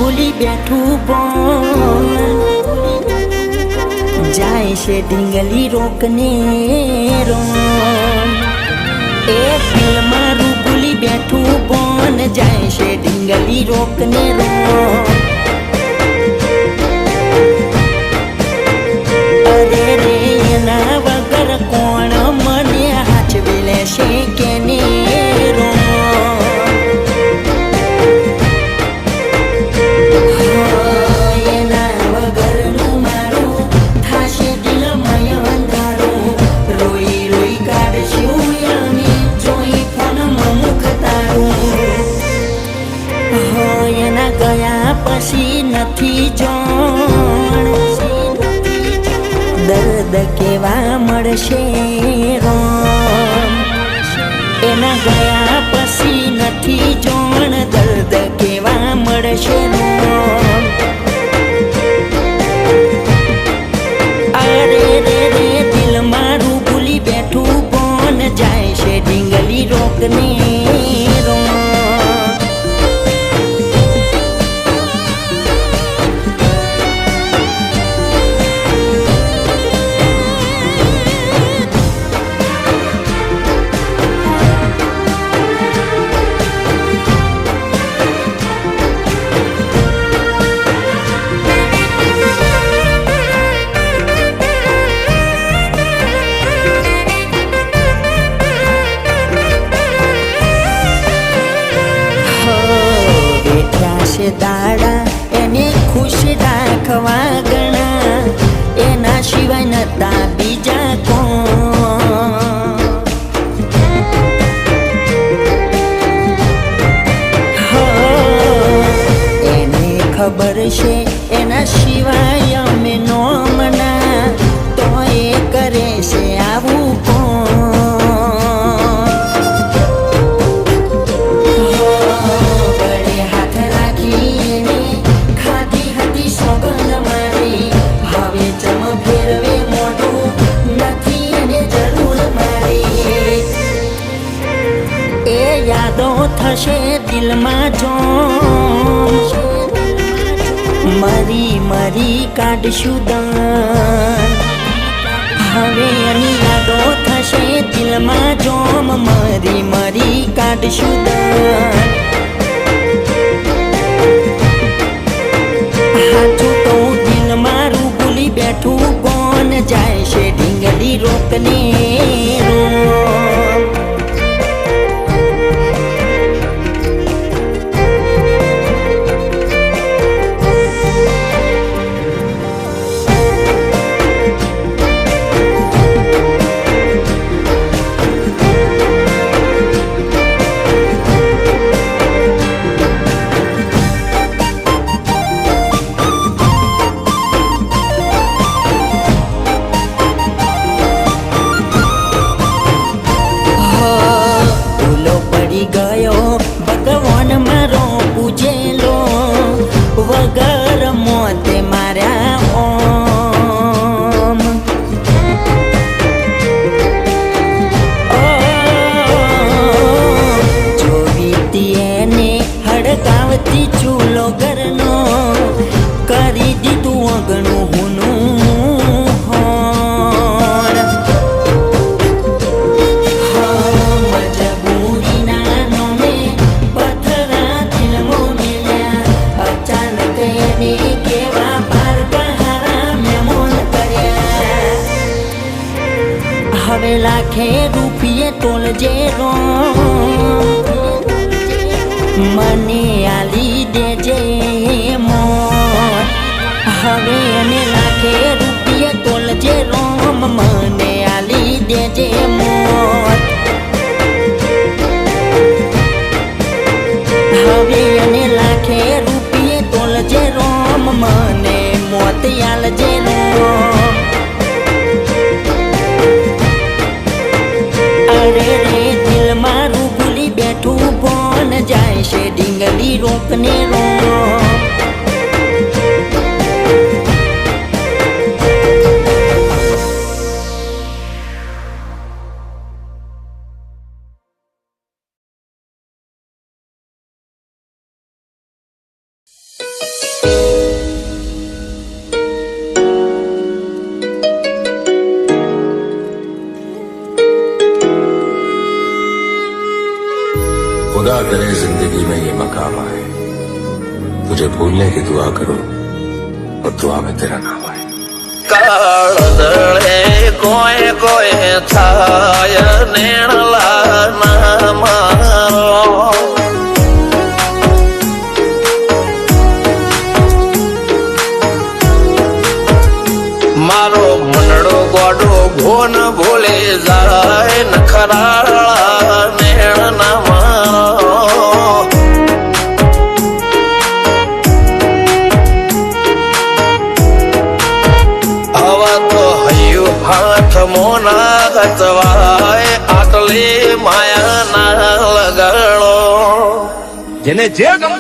ભૂલી બેઠું બોલ જાય છે ઢીંગલી રોકને રોમ એ દિલ મારું ભૂલી બેઠું બોલ જાય છે ઢીંગલી રોકને રોમ અરે રે એના વગર કોણ મને હાચવી લેશે કે ને પછી નથી જોણ દર્દ કેવા મળશે રોમ એના ગયા પછી નથી જોણ દર્દ કેવા મળશે રોમ અરે રે રે દિલ મારું ભૂલી બેઠું બોન જાય છે ઢીંગલી રોકને રોમ દાડા એને ખુશ રાખવા ગણા એના સિવાય નતા બીજા કોણ એને ખબર છે એના સિવાય અમે નો મના તો એ કરે છે આવું કોણ યાદો થશે દિલમાં જો મરી મરી કાઢશું દાન હવે એની યાદો થશે દિલમાં જોમ મરી મરી કાઢશું દાન હાચું તો દિલ મારું ભૂલી બેઠું કોણ જાય છે ઢીંગલી રોકને રોમ ગયો ભગવાન મારો પૂજેલો વગર મોતે માર્યા ઓમ જોવીતી એને હડકાવતી ચૂલો ઘરનો કરી દીધું અગણું હુનું હવે લાખે રૂપિયે તોલજે રો મને આલી દેજે મોત હવે એને લાખે રૂપિયે તોલજે રોમ મને આલી દેજે મોત હવે એને લાખે રૂપિયે તોલજે રોમ મને મોત આલજે રોમ અરે રે દિલ મારું ભૂલી બેઠું બોન જાય છે ઢીંગલી રોકને રોમ you खुदा करे जिंदगी में ये मकाम आए, तुझे भूलने की दुआ करूं और दुआ में तेरा नाम आए। કાળદળે કોઈ કોઈ થાય નેણલા ના મારો મારો મનડો ગોડો ભોન ભૂલે જાય નખરાળા નેણ ના મારો હવા તો હૈયું હાથ મોના ગતવાય આટલી માયા ના લગાડો જેને જે ગમ